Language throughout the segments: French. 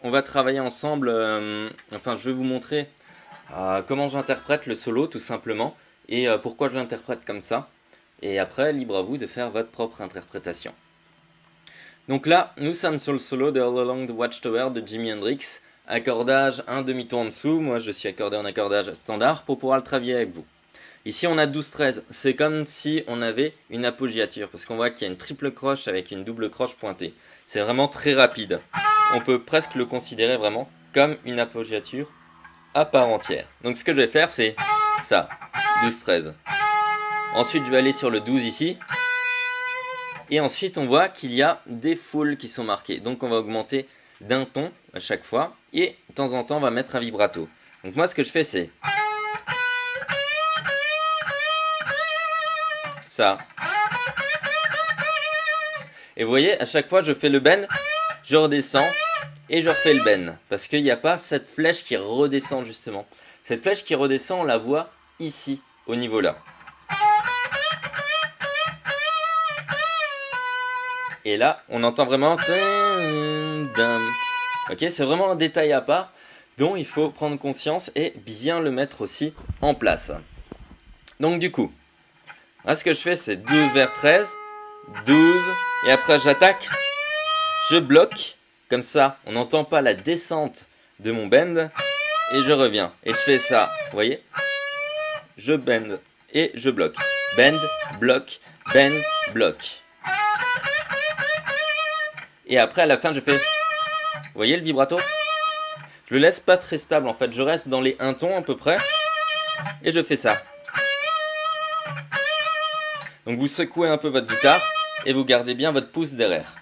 on va travailler ensemble, enfin je vais vous montrer comment j'interprète le solo tout simplement et pourquoi je l'interprète comme ça. Et après, libre à vous de faire votre propre interprétation. Donc là, nous sommes sur le solo de All Along the Watchtower de Jimi Hendrix. Accordage un demi-ton en dessous, moi je suis accordé en accordage standard pour pouvoir le travailler avec vous. Ici on a 12-13, c'est comme si on avait une appoggiature, parce qu'on voit qu'il y a une triple croche avec une double croche pointée. C'est vraiment très rapide. On peut presque le considérer vraiment comme une appoggiature à part entière. Donc ce que je vais faire c'est ça, 12-13. Ensuite je vais aller sur le 12 ici. Et ensuite on voit qu'il y a des foules qui sont marquées. Donc on va augmenter d'un ton à chaque fois. Et de temps en temps on va mettre un vibrato. Donc moi ce que je fais c'est ça. Et vous voyez, à chaque fois je fais le bend, je redescends et je refais le bend. Parce qu'il n'y a pas cette flèche qui redescend justement. Cette flèche qui redescend, on la voit ici, au niveau là. Et là, on entend vraiment... Ok, c'est vraiment un détail à part dont il faut prendre conscience et bien le mettre aussi en place. Donc du coup... là, ce que je fais, c'est 12 vers 13, 12, et après j'attaque, je bloque, comme ça, on n'entend pas la descente de mon bend, et je reviens. Et je fais ça, vous voyez? Je bend, et je bloque. Bend, bloc, bend, bloc. Et après, à la fin, je fais... vous voyez le vibrato? Je le laisse pas très stable, en fait. Je reste dans les 1 ton à peu près, et je fais ça. Donc vous secouez un peu votre guitare et vous gardez bien votre pouce derrière.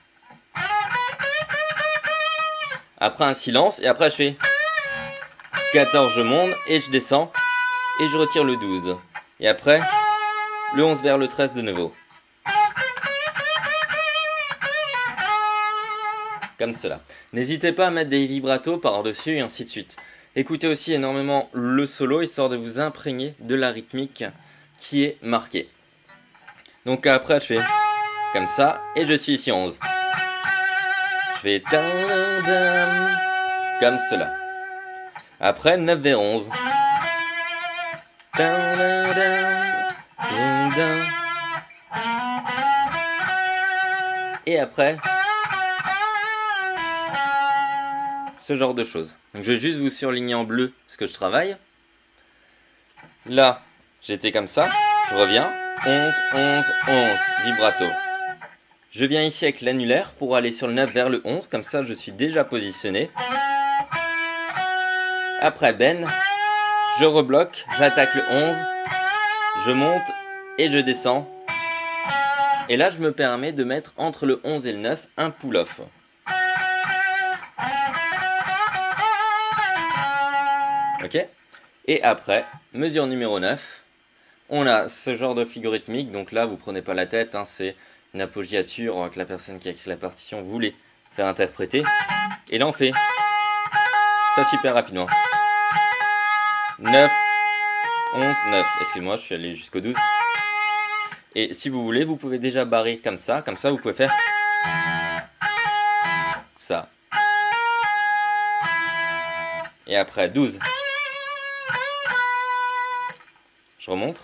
Après un silence et après je fais 14, je monte et je descends et je retire le 12. Et après le 11 vers le 13 de nouveau. Comme cela. N'hésitez pas à mettre des vibratos par-dessus et ainsi de suite. Écoutez aussi énormément le solo histoire de vous imprégner de la rythmique qui est marquée. Donc après je fais comme ça et je suis ici 11. Je fais comme cela. Après 9 vers 11. Et après ce genre de choses. Donc je vais juste vous surligner en bleu ce que je travaille. Là, j'étais comme ça, je reviens. 11, 11, 11, vibrato. Je viens ici avec l'annulaire pour aller sur le 9 vers le 11, comme ça je suis déjà positionné. Après bend, je rebloque, j'attaque le 11, je monte et je descends. Et là je me permets de mettre entre le 11 et le 9 un pull-off. Ok? Et après, mesure numéro 9. On a ce genre de figure rythmique, donc là vous prenez pas la tête, hein, c'est une appoggiature que la personne qui a écrit la partition voulait faire interpréter. Et là on fait ça super rapidement. 9, 11, 9. Excuse-moi, je suis allé jusqu'au 12. Et si vous voulez, vous pouvez déjà barrer comme ça vous pouvez faire ça. Et après 12. Je remonte.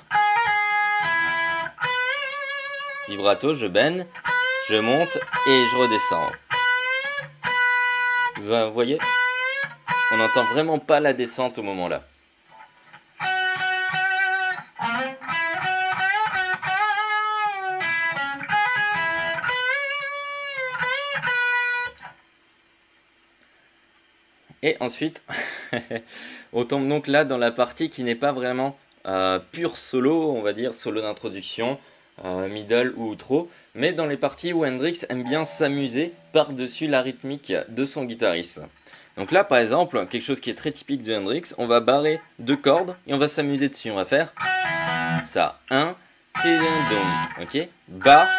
Vibrato, je bend, je monte et je redescends. Vous voyez? On n'entend vraiment pas la descente au moment là. Et ensuite, on tombe donc là dans la partie qui n'est pas vraiment pur solo, on va dire solo d'introduction, middle ou outro, mais dans les parties où Hendrix aime bien s'amuser par-dessus la rythmique de son guitariste. Donc là par exemple, quelque chose qui est très typique de Hendrix, on va barrer 2 cordes et on va s'amuser dessus, on va faire ça, 1, ok, bas,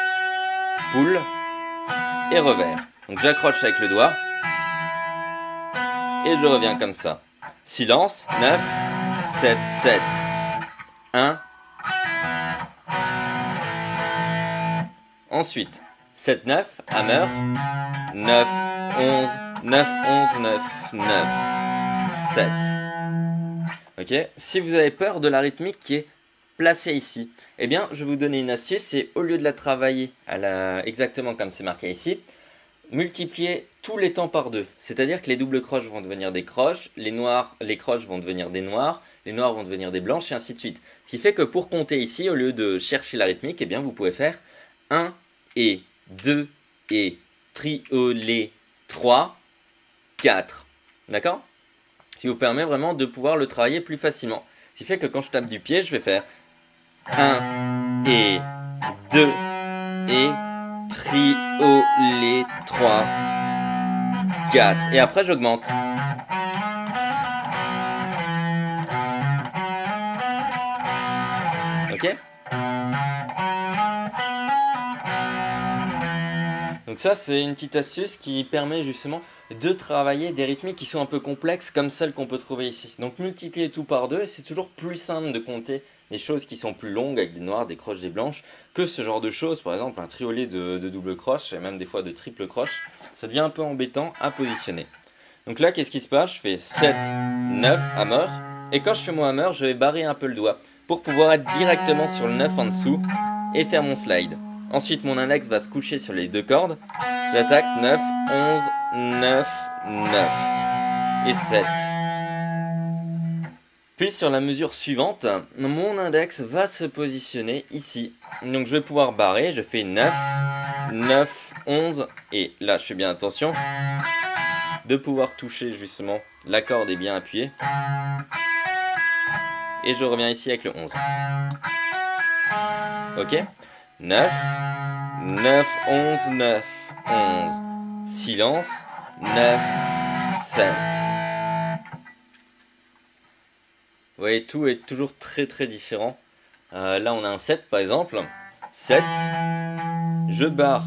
pull et revers. Donc j'accroche avec le doigt. Et je reviens comme ça. Silence, 9, 7, 7, 1. Ensuite, 7, 9, hammer, 9, 11, 9, 11, 9, 9, 7. Ok? Si vous avez peur de la rythmique qui est placée ici, eh bien, je vais vous donner une astuce, c'est au lieu de la travailler exactement comme c'est marqué ici, multiplier tous les temps par 2. C'est-à-dire que les doubles croches vont devenir des croches, les croches vont devenir des noirs, les noirs vont devenir des blanches, et ainsi de suite. Ce qui fait que pour compter ici, au lieu de chercher la rythmique, eh bien, vous pouvez faire 1 et 2 et trioler 3, 4. D'accord? Ce qui vous permet vraiment de pouvoir le travailler plus facilement. Ce qui fait que quand je tape du pied, je vais faire 1 et 2 et trioler 3, 4. Et après, j'augmente. Ok? Donc ça, c'est une petite astuce qui permet justement de travailler des rythmiques qui sont un peu complexes comme celles qu'on peut trouver ici. Donc multiplier tout par 2, c'est toujours plus simple de compter des choses qui sont plus longues avec des noirs, des croches, des blanches, que ce genre de choses, par exemple un triolet de double croche et même des fois de triple croche. Ça devient un peu embêtant à positionner. Donc là, qu'est-ce qui se passe? Je fais 7, 9, hammer, et quand je fais mon hammer, je vais barrer un peu le doigt pour pouvoir être directement sur le 9 en dessous et faire mon slide. Ensuite, mon index va se coucher sur les deux cordes. J'attaque 9, 11, 9, 9 et 7. Puis sur la mesure suivante, mon index va se positionner ici. Donc je vais pouvoir barrer, je fais 9, 9, 11 et là je fais bien attention de pouvoir toucher justement la corde est bien appuyée. Et je reviens ici avec le 11. Ok? 9, 9, 11, 9, 11. Silence. 9, 7. Vous voyez, tout est toujours très très différent. Là, on a un 7 par exemple. 7. Je barre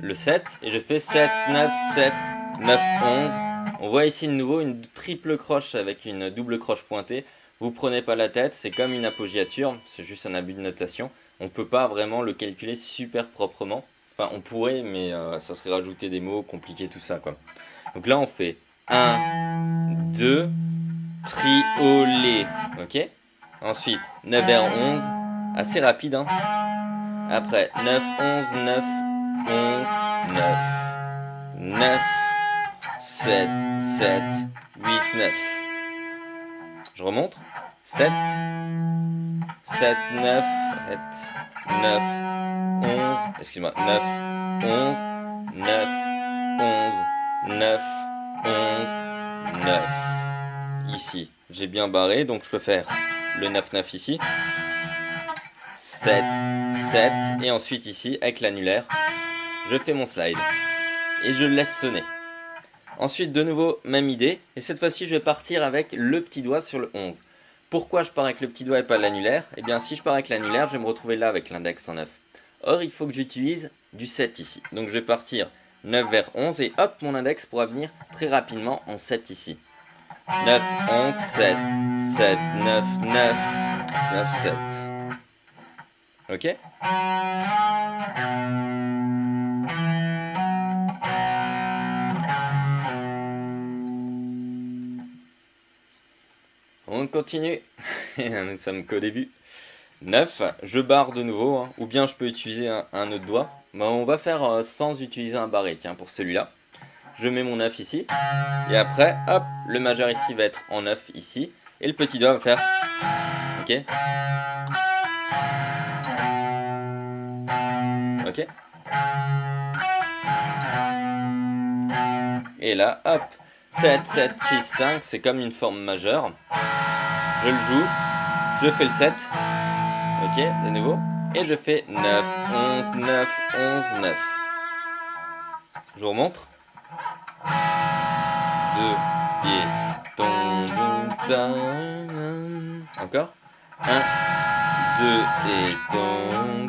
le 7 et je fais 7, 9, 7, 9, 11. On voit ici de nouveau une triple croche avec une double croche pointée. Vous prenez pas la tête, c'est comme une appoggiature, c'est juste un abus de notation. On ne peut pas vraiment le calculer super proprement. Enfin, on pourrait, mais ça serait rajouter des mots, compliquer tout ça, quoi. Donc là, on fait 1, 2, trioler, ok? Ensuite, 9 vers 11, assez rapide, hein? Après, 9, 11, 9, 11, 9, 9, 7, 7, 8, 9. Je remonte. 7, 7, 9, 7, 9, 11, excuse-moi, 9, 11, 9, 11, 9, 11, 9. Ici, j'ai bien barré, donc je peux faire le 9, 9 ici. 7, 7, et ensuite ici, avec l'annulaire, je fais mon slide. Et je le laisse sonner. Ensuite, de nouveau, même idée, et cette fois-ci, je vais partir avec le petit doigt sur le 11. Pourquoi je pars avec le petit doigt et pas l'annulaire? Eh bien, si je pars avec l'annulaire, je vais me retrouver là avec l'index en 9. Or, il faut que j'utilise du 7 ici. Donc, je vais partir 9 vers 11 et hop, mon index pourra venir très rapidement en 7 ici. 9, 11, 7, 7, 9, 9, 9, 7. Ok? On continue. Nous sommes qu'au début. 9, je barre de nouveau, hein, ou bien je peux utiliser un autre doigt. Mais on va faire sans utiliser un barré, tiens, pour celui-là. Je mets mon 9 ici, et après, hop, le majeur ici va être en 9 ici, et le petit doigt va faire, ok. Ok. Et là, hop, 7, 7, 6, 5, c'est comme une forme majeure. Je le joue, je fais le 7. Ok, de nouveau. Et je fais 9, 11, 9, 11, 9. Je vous remontre. 2 et ton, encore. 1, 2 et ton,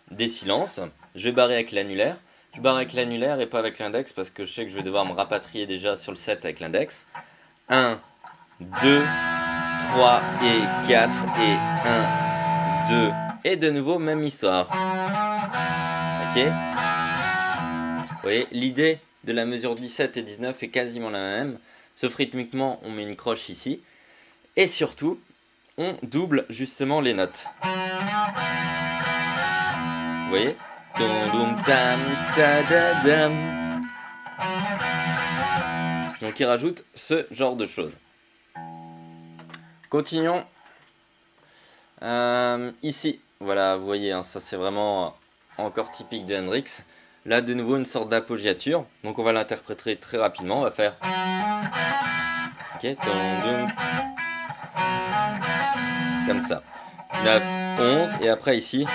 des silences. Je vais barrer avec l'annulaire. Je barre avec l'annulaire et pas avec l'index parce que je sais que je vais devoir me rapatrier déjà sur le 7 avec l'index. 1, 2, 3 et 4 et 1, 2 et de nouveau même histoire. Ok. Vous voyez, l'idée de la mesure 17 et 19 est quasiment la même, sauf rythmiquement, on met une croche ici. Et surtout, on double justement les notes. Vous voyez? Donc il rajoute ce genre de choses. Continuons. Ici, voilà, vous voyez, hein, ça c'est vraiment encore typique de Hendrix. Là, de nouveau, une sorte d'apoggiature. Donc on va l'interpréter très rapidement. On va faire... Ok, comme ça. 9, 11, et après ici...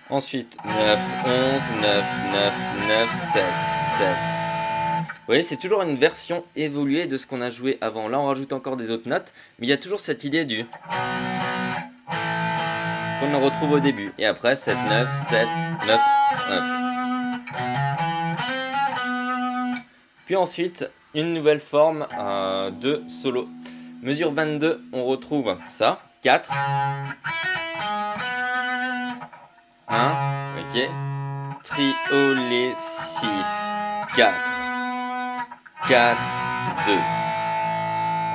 Ensuite, 9, 11, 9, 9, 9, 7, 7. Vous voyez, c'est toujours une version évoluée de ce qu'on a joué avant. Là, on rajoute encore des autres notes, mais il y a toujours cette idée du... qu'on retrouve au début. Et après, 7, 9, 7, 9, 9. Puis ensuite, une nouvelle forme de solo. Mesure 22, on retrouve ça. 4. 1, ok, triolet 6, 4, 4, 2.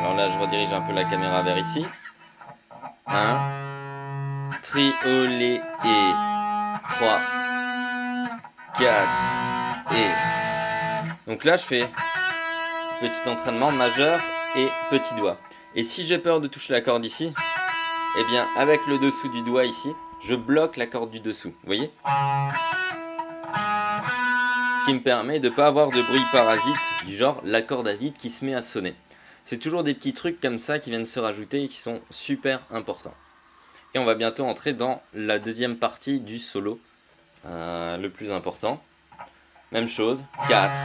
Alors là, je redirige un peu la caméra vers ici. 1, triolet et 3, 4 et... Donc là, je fais petit entraînement majeur et petit doigt. Et si j'ai peur de toucher la corde ici, eh bien, avec le dessous du doigt ici, je bloque la corde du dessous, vous voyez? Ce qui me permet de ne pas avoir de bruit parasite, du genre la corde à vide qui se met à sonner. C'est toujours des petits trucs comme ça qui viennent se rajouter et qui sont super importants. Et on va bientôt entrer dans la deuxième partie du solo, le plus important. Même chose, 4,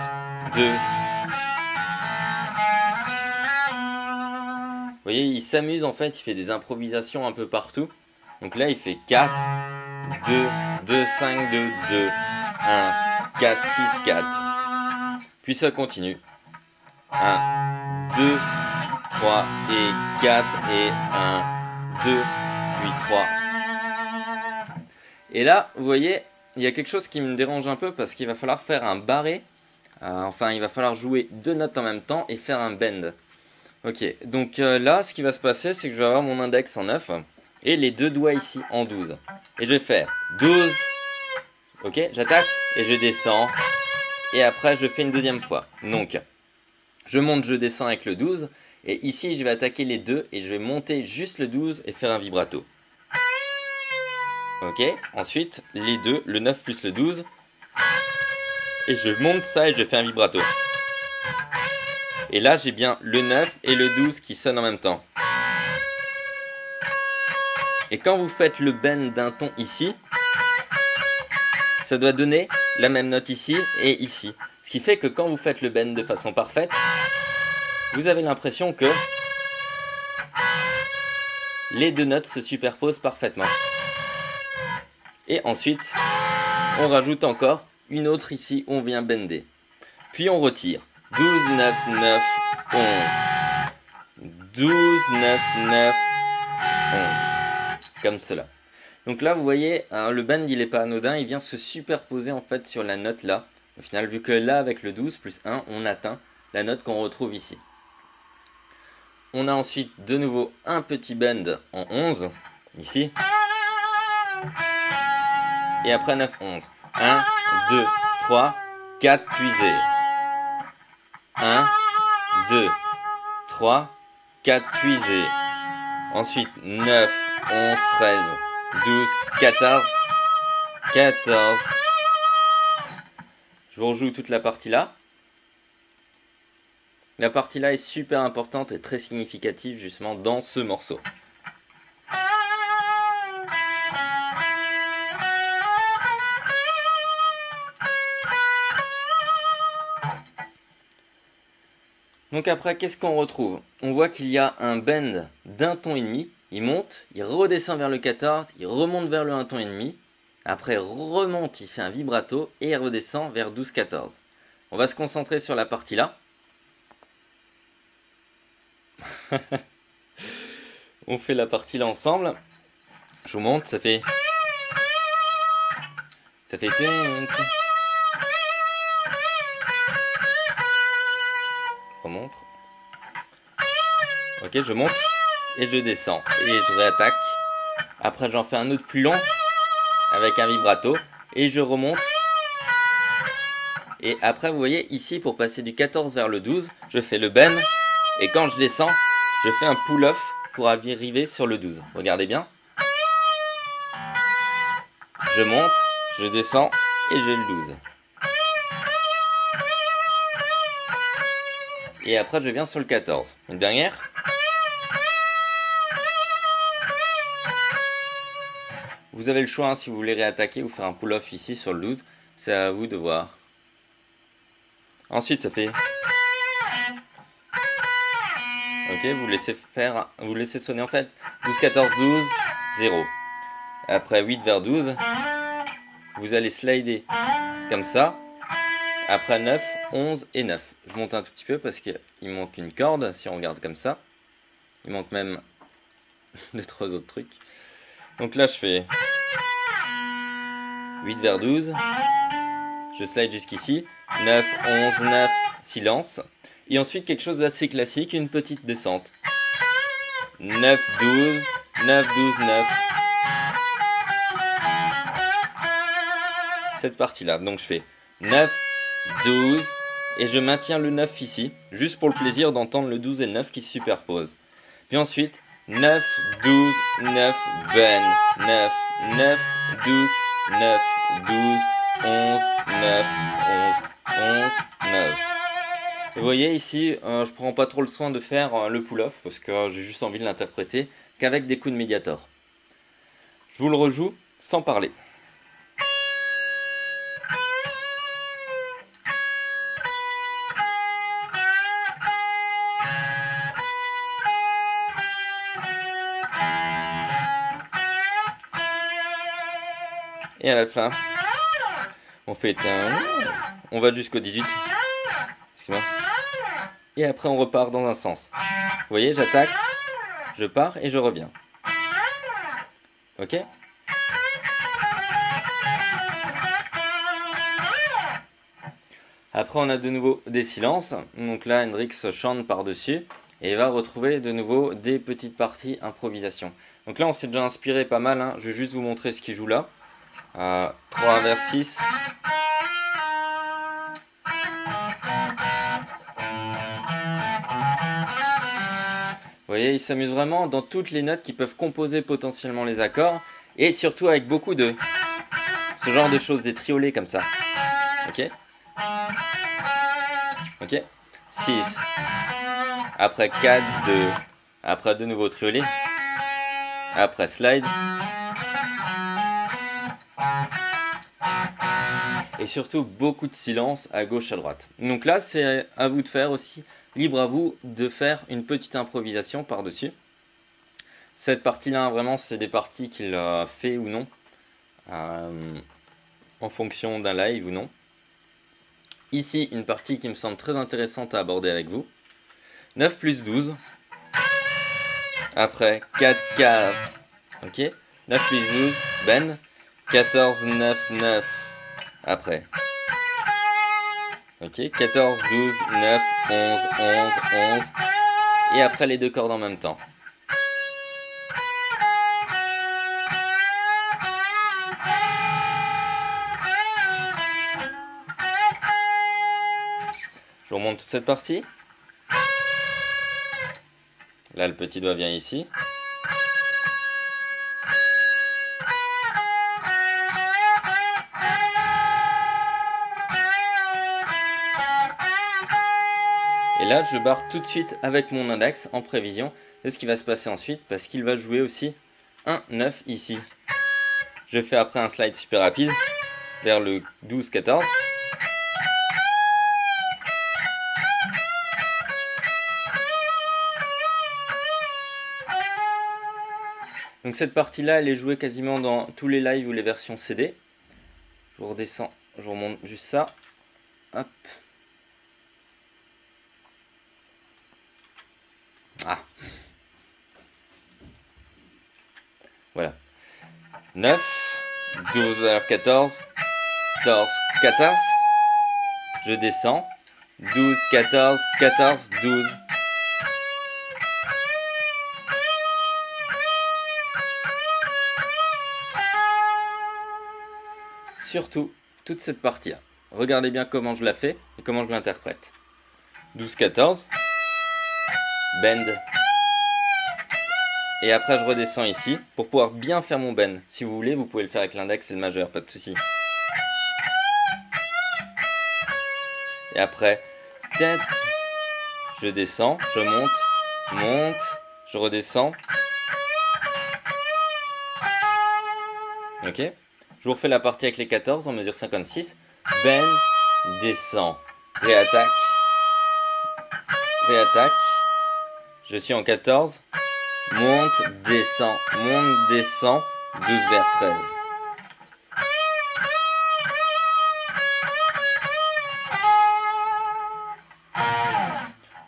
2... Vous voyez, il s'amuse en fait, il fait des improvisations un peu partout. Donc là, il fait 4, 2, 2, 5, 2, 2, 1, 4, 6, 4. Puis ça continue. 1, 2, 3 et 4 et 1, 2, puis 3. Et là, vous voyez, il y a quelque chose qui me dérange un peu parce qu'il va falloir faire un barré. Enfin, il va falloir jouer 2 notes en même temps et faire un bend. Ok, donc là, ce qui va se passer, c'est que je vais avoir mon index en 9 et les 2 doigts ici en 12. Et je vais faire 12, ok, j'attaque et je descends. Et après, je fais une deuxième fois. Donc, je monte, je descends avec le 12. Et ici, je vais attaquer les 2 et je vais monter juste le 12 et faire un vibrato. Ok, ensuite, les 2, le 9 plus le 12. Et je monte ça et je fais un vibrato. Et là, j'ai bien le 9 et le 12 qui sonnent en même temps. Et quand vous faites le bend d'un ton ici, ça doit donner la même note ici et ici. Ce qui fait que quand vous faites le bend de façon parfaite, vous avez l'impression que les 2 notes se superposent parfaitement. Et ensuite, on rajoute encore une autre ici où on vient bender. Puis on retire. 12, 9, 9, 11. 12, 9, 9, 11. Comme cela. Donc là, vous voyez, hein, le bend, il n'est pas anodin. Il vient se superposer en fait sur la note là. Au final, vu que là, avec le 12 plus 1, on atteint la note qu'on retrouve ici. On a ensuite de nouveau un petit bend en 11. Ici. Et après 9, 11. 1, 2, 3, 4, puis 0. 1, 2, 3, 4, puis 0. Ensuite 9, 11, 13, 12, 14, 14. Je vous rejoue toute la partie là. La partie là est super importante et très significative justement dans ce morceau. Donc après, qu'est-ce qu'on retrouve? On voit qu'il y a un bend d'un ton et demi. Il monte, il redescend vers le 14, il remonte vers le 1 ton et demi. Après, remonte, il fait un vibrato et il redescend vers 12-14. On va se concentrer sur la partie là. On fait la partie là ensemble. Je vous montre, ça fait... Ça fait... Remonte. Ok, je monte et je descends et je réattaque. Après, j'en fais un autre plus long avec un vibrato et je remonte. Et après, vous voyez, ici, pour passer du 14 vers le 12, je fais le bend. Et quand je descends, je fais un pull-off pour arriver sur le 12. Regardez bien. Je monte, je descends et j'ai le 12. Et après, je viens sur le 14. Une dernière. Vous avez le choix hein, si vous voulez réattaquer ou faire un pull-off ici sur le 12. C'est à vous de voir. Ensuite, ça fait... Ok, vous laissez sonner en fait 12, 14, 12, 0. Après 8 vers 12, vous allez slider comme ça. Après 9, 11 et 9. Je monte un tout petit peu parce qu'il manque une corde si on regarde comme ça. Il manque même 2-3 autres trucs. Donc là, je fais 8 vers 12. Je slide jusqu'ici. 9, 11, 9, silence. Et ensuite, quelque chose d'assez classique, une petite descente. 9, 12, 9, 12, 9. Cette partie-là. Donc je fais 9, 12, et je maintiens le 9 ici, juste pour le plaisir d'entendre le 12 et le 9 qui se superposent. Puis ensuite, 9, 12, 9, bend, 9, 9, 12, 9, 12, 11, 9, 11, 11, 9. Et vous voyez ici, je prends pas trop le soin de faire le pull-off, parce que j'ai juste envie de l'interpréter qu'avec des coups de médiator. Je vous le rejoue sans parler. Et à la fin, on fait un... On va jusqu'au 18. Excuse-moi. Et après, on repart dans un sens. Vous voyez, j'attaque, je pars et je reviens. Ok? Après, on a de nouveau des silences. Donc là, Hendrix chante par-dessus. Et va retrouver de nouveau des petites parties improvisation. Donc là, on s'est déjà inspiré pas mal. Hein. Je vais juste vous montrer ce qu'il joue là. 3 vers 6. Vous voyez, il s'amuse vraiment dans toutes les notes qui peuvent composer potentiellement les accords. Et surtout avec beaucoup de... ce genre de choses, des triolets comme ça. Ok? Ok? 6. Après 4, 2. Après de nouveau triolet. Après slide. Et surtout beaucoup de silence à gauche, à droite. Donc là, c'est à vous de faire aussi, libre à vous de faire une petite improvisation par-dessus. Cette partie-là, vraiment, c'est des parties qu'il a fait ou non, en fonction d'un live ou non. Ici, une partie qui me semble très intéressante à aborder avec vous. 9 plus 12. Après, 4, 4. Ok. 9 plus 12, bend. 14, 9, 9. Après. Ok, 14, 12, 9, 11, 11, 11. Et après les deux cordes en même temps. Je remonte toute cette partie. Là, le petit doigt vient ici. Et là, je barre tout de suite avec mon index en prévision de ce qui va se passer ensuite, parce qu'il va jouer aussi un 9 ici. Je fais après un slide super rapide vers le 12-14. Donc cette partie-là, elle est jouée quasiment dans tous les lives ou les versions CD. Je redescends, je remonte juste ça. Hop. Ah. Voilà. 9, 12 vers 14, 14, 14. Je descends. 12, 14, 14, 12. Surtout, toute cette partie-là. Regardez bien comment je la fais et comment je l'interprète. 12, 14. Bend. Et après, je redescends ici pour pouvoir bien faire mon bend. Si vous voulez, vous pouvez le faire avec l'index et le majeur, pas de souci. Et après, tête. Je descends, je monte, monte, je redescends. Ok. Je vous refais la partie avec les 14 en mesure 56. Bend, descend, réattaque, réattaque. Je suis en 14. Monte, descend, 12 vers 13.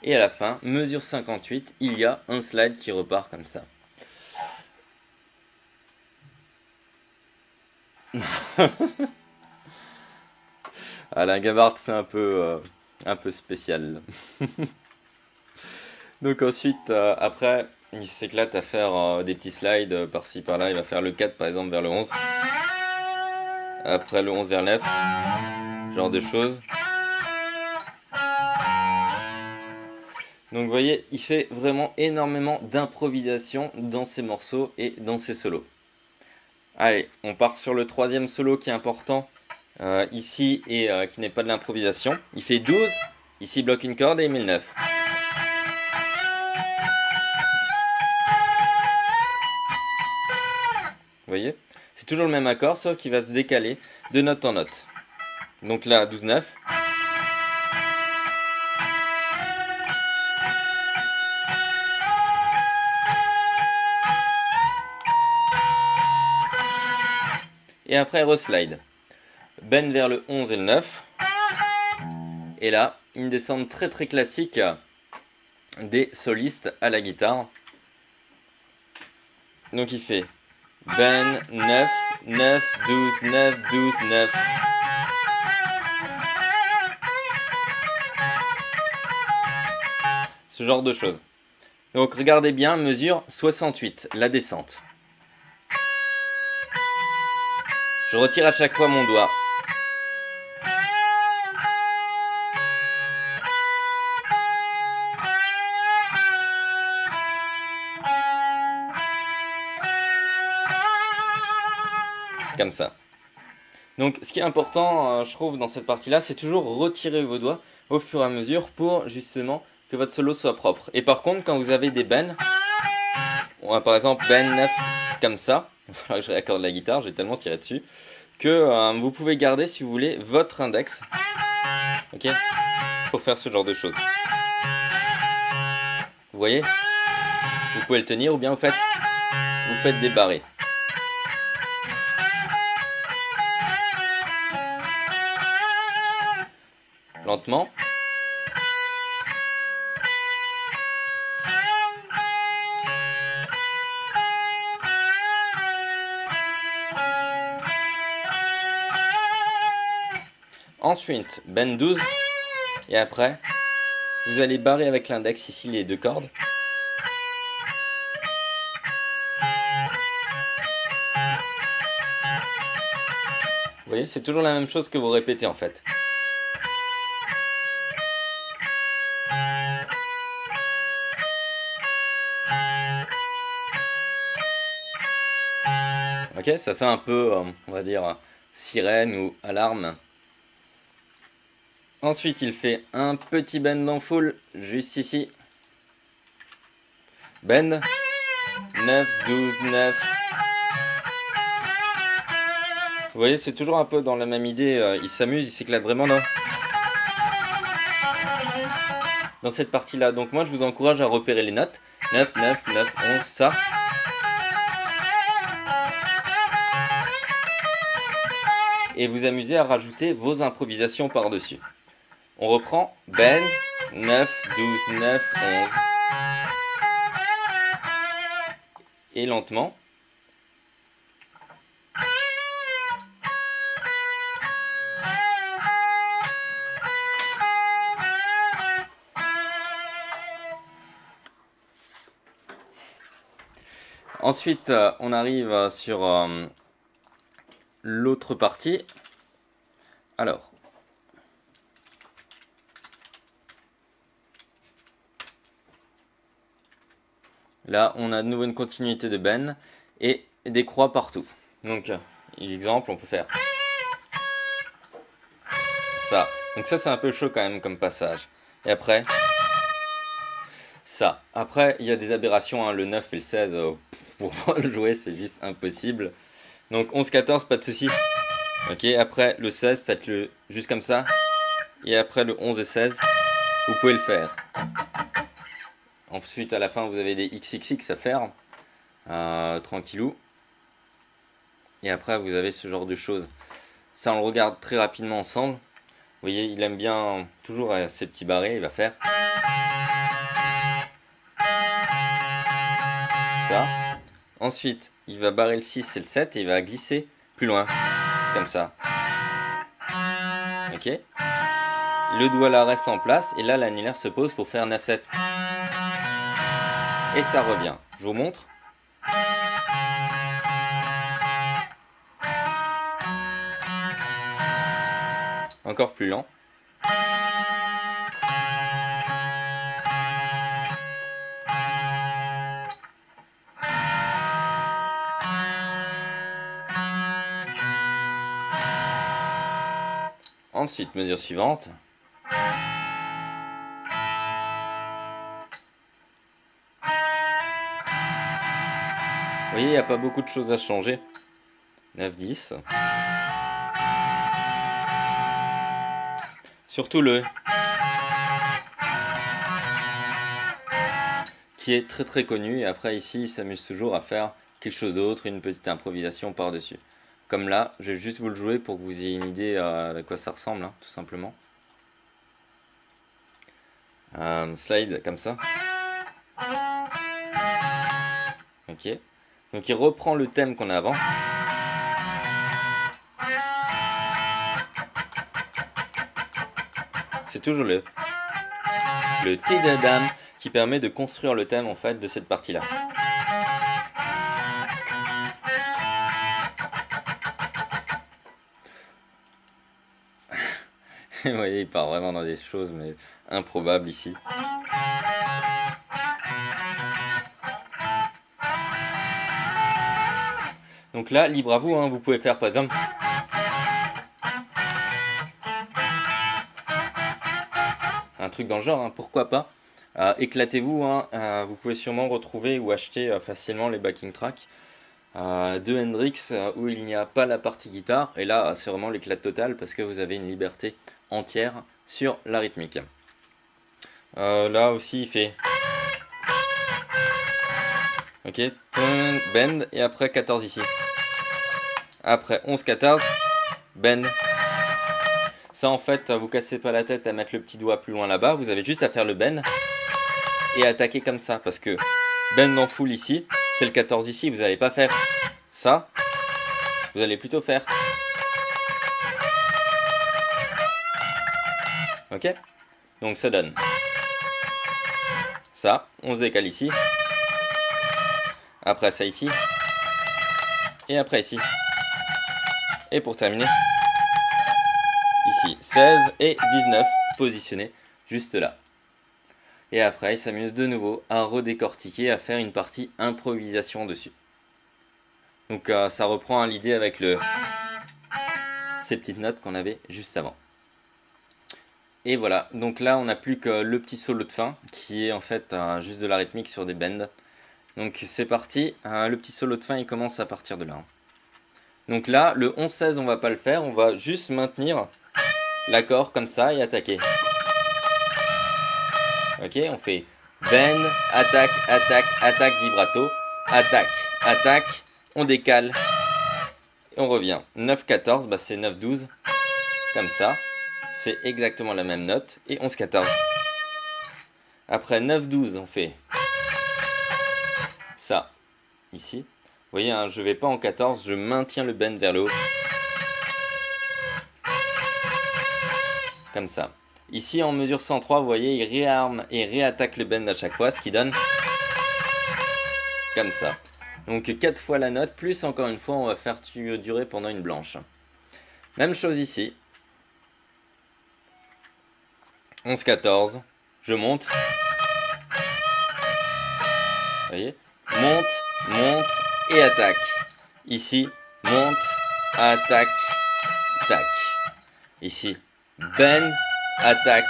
Et à la fin, mesure 58, il y a un slide qui repart comme ça. Alain Gabart, c'est un peu spécial. Donc ensuite, après, il s'éclate à faire des petits slides par-ci par-là. Il va faire le 4 par exemple vers le 11. Après le 11 vers le 9. Genre de choses. Donc vous voyez, il fait vraiment énormément d'improvisation dans ses morceaux et dans ses solos. Allez, on part sur le troisième solo qui est important ici et qui n'est pas de l'improvisation. Il fait 12, ici il bloque une corde et il met le 9. Vous voyez, c'est toujours le même accord sauf qu'il va se décaler de note en note. Donc là, 12-9. Et après, reslide. Bend vers le 11 et le 9. Et là, une descente très très classique des solistes à la guitare. Donc il fait bend, 9, 9, 12, 9, 12, 9. Ce genre de choses. Donc regardez bien, mesure 68, la descente. Je retire à chaque fois mon doigt. Comme ça. Donc ce qui est important, je trouve, dans cette partie-là, c'est toujours retirer vos doigts au fur et à mesure pour justement que votre solo soit propre. Et par contre, quand vous avez des bends, par exemple bend 9 comme ça, il va falloir que je réaccorde la guitare, j'ai tellement tiré dessus, que vous pouvez garder, si vous voulez, votre index, ok, pour faire ce genre de choses. Vous voyez? Vous pouvez le tenir ou bien vous faites des barrés. Lentement. Ensuite, bend 12. Et après, vous allez barrer avec l'index ici les deux cordes. Vous voyez, c'est toujours la même chose que vous répétez en fait. Ok, ça fait un peu, on va dire, sirène ou alarme. Ensuite, il fait un petit bend en full, juste ici. Bend. 9, 12, 9. Vous voyez, c'est toujours un peu dans la même idée. Il s'amuse, il s'éclate vraiment là. Dans cette partie-là. Donc moi, je vous encourage à repérer les notes. 9, 9, 9, 11, ça. Et vous amusez à rajouter vos improvisations par-dessus. On reprend bend, 9, 12, 9, 11. Et lentement. Ensuite, on arrive sur l'autre partie. Alors, là, on a de nouveau une continuité de bend et des croix partout. Donc, exemple, on peut faire ça. Donc ça, c'est un peu chaud quand même comme passage. Et après, ça. Après, il y a des aberrations, hein, le 9 et le 16, pour le jouer, c'est juste impossible. Donc 11-14, pas de souci. Ok, après le 16, faites-le juste comme ça. Et après le 11 et 16, vous pouvez le faire. Ensuite, à la fin, vous avez des XXX à faire. Tranquillou. Et après, vous avez ce genre de choses. Ça, on le regarde très rapidement ensemble. Vous voyez, il aime bien toujours ces petits barrés. Il va faire ça. Ensuite, il va barrer le 6 et le 7 et il va glisser plus loin. Comme ça. Ok. Le doigt là reste en place. Et là, l'annulaire se pose pour faire 9-7. Et ça revient. Je vous montre. Encore plus lent. Ensuite, mesure suivante. Vous voyez, il n'y a pas beaucoup de choses à changer. 9-10. Surtout le qui est très très connu. Et après ici, il s'amuse toujours à faire quelque chose d'autre, une petite improvisation par-dessus. Comme là, je vais juste vous le jouer pour que vous ayez une idée à quoi ça ressemble, hein, tout simplement. Slide comme ça. Ok. Donc il reprend le thème qu'on a avant. C'est toujours le Tidadam qui permet de construire le thème en fait de cette partie là. Vous voyez, il part vraiment dans des choses mais improbables ici. Donc là, libre à vous, hein, vous pouvez faire par exemple un truc dans le genre, hein, pourquoi pas. Éclatez-vous, hein, vous pouvez sûrement retrouver ou acheter facilement les backing tracks de Hendrix où il n'y a pas la partie guitare. Et là, c'est vraiment l'éclat total parce que vous avez une liberté entière sur la rythmique. Là aussi, il fait... Ok, bend et après 14 ici. Après 11-14, bend. Ça en fait, vous cassez pas la tête à mettre le petit doigt plus loin là-bas, vous avez juste à faire le bend et attaquer comme ça. Parce que bend en full ici, c'est le 14 ici, vous n'allez pas faire ça, vous allez plutôt faire. Ok? Donc ça donne ça, on se décale ici, après ça ici, et après ici. Et pour terminer, ici 16 et 19 positionnés juste là. Et après il s'amuse de nouveau à redécortiquer, à faire une partie improvisation dessus. Donc ça reprend l'idée avec ces petites notes qu'on avait juste avant. Et voilà, donc là on n'a plus que le petit solo de fin qui est en fait juste de la rythmique sur des bends. Donc c'est parti, le petit solo de fin il commence à partir de là. Donc là le 11-16 on va pas le faire, on va juste maintenir l'accord comme ça et attaquer. Ok, on fait bend, attaque, attaque, attaque, vibrato, attaque, attaque, on décale et on revient. 9-14, bah c'est 9-12, comme ça. C'est exactement la même note. Et 11-14. Après 9-12, on fait ça, ici. Vous voyez, hein, je ne vais pas en 14, je maintiens le bend vers le haut. Comme ça. Ici, en mesure 103, vous voyez, il réarme et réattaque le bend à chaque fois, ce qui donne comme ça. Donc 4 fois la note, plus encore une fois, on va faire durer pendant une blanche. Même chose ici. 11-14. Je monte. Vous voyez? Monte, monte et attaque. Ici, monte, attaque, tac. Ici, bend, attaque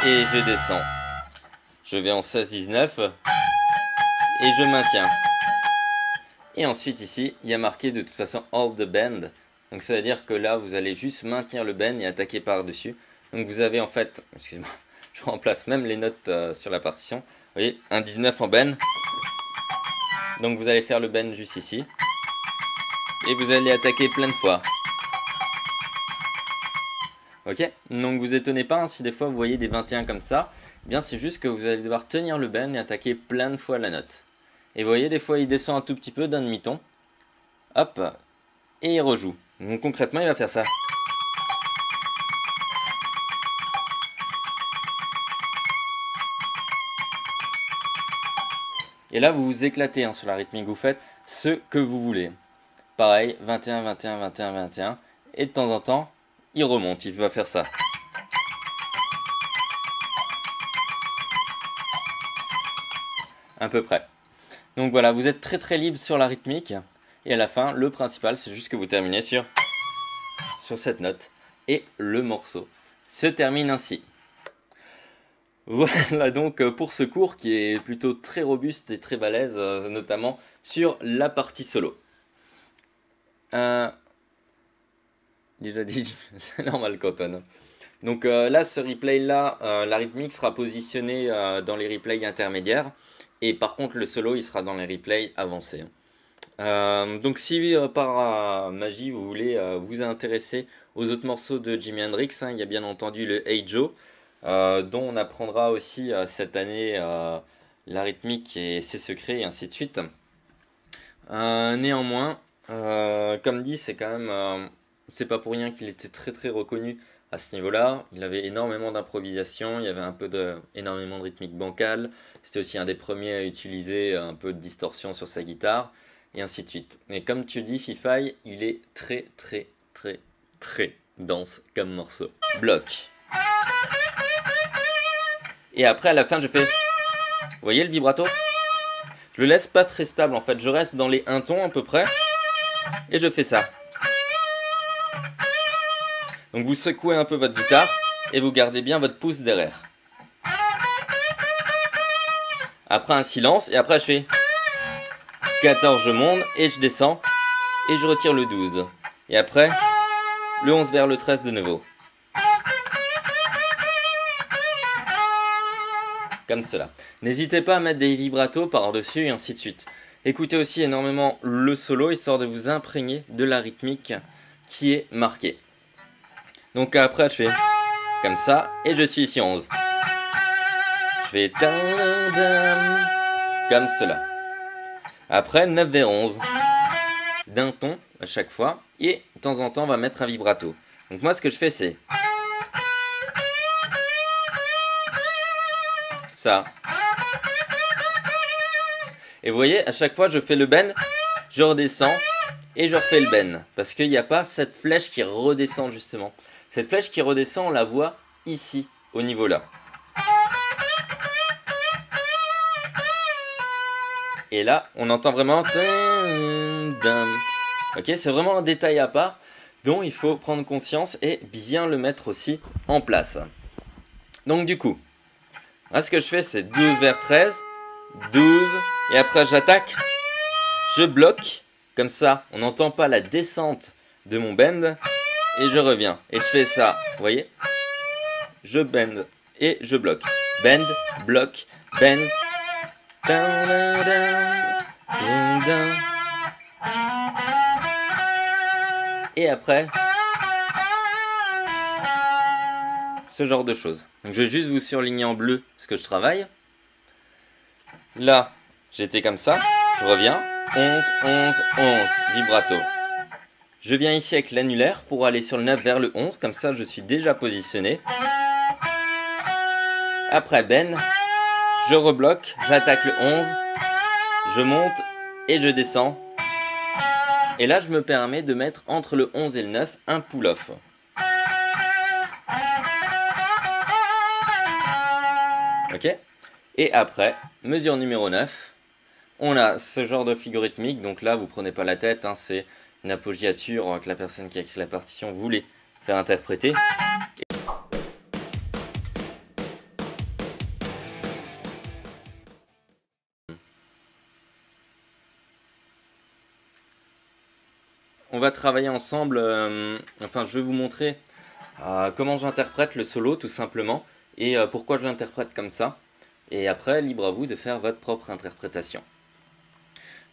et je descends. Je vais en 16-19 et je maintiens. Et ensuite ici, il y a marqué de toute façon hold the bend. Donc ça veut dire que là, vous allez juste maintenir le bend et attaquer par-dessus. Donc vous avez en fait, excusez-moi, je remplace même les notes sur la partition. Vous voyez, un 19 en bend. Donc vous allez faire le bend juste ici. Et vous allez attaquer plein de fois. Ok, donc vous étonnez pas hein, si des fois vous voyez des 21 comme ça. Eh bien c'est juste que vous allez devoir tenir le bend et attaquer plein de fois la note. Et vous voyez des fois il descend un tout petit peu d'un demi-ton. Hop, et il rejoue. Donc concrètement il va faire ça. Et là vous vous éclatez hein, sur la rythmique, vous faites ce que vous voulez. Pareil, 21, 21, 21, 21. Et de temps en temps, il remonte, il va faire ça. À peu près. Donc voilà, vous êtes très très libre sur la rythmique. Et à la fin, le principal, c'est juste que vous terminez sur cette note. Et le morceau se termine ainsi. Voilà donc pour ce cours qui est plutôt très robuste et très balèze, notamment sur la partie solo. Déjà dit, c'est normal Canton. Donc là, ce replay-là, la rythmique sera positionnée dans les replays intermédiaires. Et par contre, le solo, il sera dans les replays avancés. Donc si par magie, vous voulez vous intéresser aux autres morceaux de Jimi Hendrix, hein, il y a bien entendu le Hey Joe, dont on apprendra aussi cette année la rythmique et ses secrets, et ainsi de suite. Néanmoins, comme dit, c'est quand même... c'est pas pour rien qu'il était très très reconnu à ce niveau-là. Il avait énormément d'improvisation, il y avait énormément de rythmique bancale. C'était aussi un des premiers à utiliser un peu de distorsion sur sa guitare, et ainsi de suite. Et comme tu dis, Fify, il est très très très très dense comme morceau. Bloc. Et après, à la fin, je fais... Vous voyez le vibrato? Je le laisse pas très stable en fait, je reste dans les 1 ton à peu près, et je fais ça. Donc vous secouez un peu votre guitare et vous gardez bien votre pouce derrière. Après un silence et après je fais 14, je monte et je descends et je retire le 12. Et après le 11 vers le 13 de nouveau. Comme cela. N'hésitez pas à mettre des vibratos par-dessus et ainsi de suite. Écoutez aussi énormément le solo histoire de vous imprégner de la rythmique qui est marquée. Donc après je fais comme ça et je suis ici 11. Je fais comme cela. Après 9 vers 11 d'un ton à chaque fois et de temps en temps on va mettre un vibrato. Donc moi ce que je fais c'est ça. Et vous voyez à chaque fois je fais le bend, je redescends et je refais le bend parce qu'il n'y a pas cette flèche qui redescend justement. Cette flèche qui redescend, on la voit ici, au niveau là. Et là, on entend vraiment... Ok, c'est vraiment un détail à part dont il faut prendre conscience et bien le mettre aussi en place. Donc du coup, là ce que je fais c'est 12 vers 13, 12, et après j'attaque, je bloque, comme ça on n'entend pas la descente de mon bend. Et je reviens. Et je fais ça. Vous voyez? Je bend. Et je bloque. Bend, bloc, bend. Et après, ce genre de choses. Donc je vais juste vous surligner en bleu ce que je travaille. Là, j'étais comme ça. Je reviens. 11, 11, 11. Vibrato. Je viens ici avec l'annulaire pour aller sur le 9 vers le 11, comme ça je suis déjà positionné. Après bend, je rebloque, j'attaque le 11, je monte et je descends. Et là, je me permets de mettre entre le 11 et le 9 un pull-off. Ok? Et après, mesure numéro 9, on a ce genre de figure rythmique. Donc là, vous prenez pas la tête, hein, c'est une appoggiature que la personne qui a écrit la partition voulait faire interpréter. On va travailler ensemble, enfin je vais vous montrer comment j'interprète le solo tout simplement et pourquoi je l'interprète comme ça. Et après, libre à vous de faire votre propre interprétation.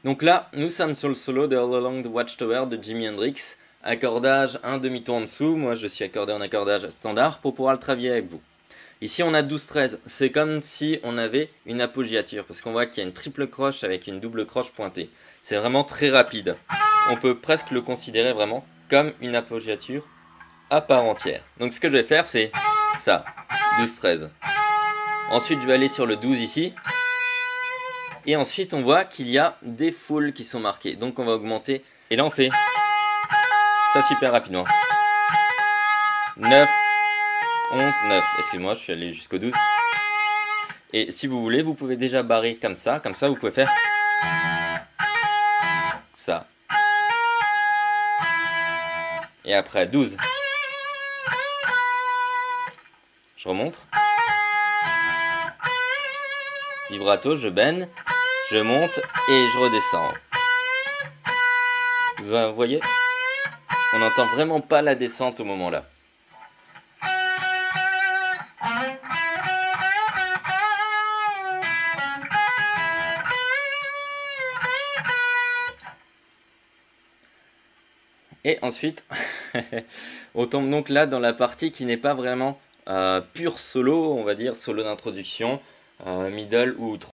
Donc là, nous sommes sur le solo de All Along the Watchtower de Jimi Hendrix. Accordage un demi-ton en dessous, moi je suis accordé en accordage standard pour pouvoir le travailler avec vous. Ici on a 12-13, c'est comme si on avait une appoggiature, parce qu'on voit qu'il y a une triple croche avec une double croche pointée. C'est vraiment très rapide. On peut presque le considérer vraiment comme une appoggiature à part entière. Donc ce que je vais faire c'est ça, 12-13. Ensuite je vais aller sur le 12 ici. Et ensuite on voit qu'il y a des foules qui sont marquées. Donc on va augmenter. Et là on fait ça super rapidement. 9, 11, 9. Excuse-moi, je suis allé jusqu'au 12. Et si vous voulez, vous pouvez déjà barrer comme ça vous pouvez faire ça. Et après 12. Je remonte. Vibrato, je bend, je monte et je redescends. Vous voyez? On n'entend vraiment pas la descente au moment là. Et ensuite, on tombe donc là dans la partie qui n'est pas vraiment pur solo, on va dire solo d'introduction, middle ou outro.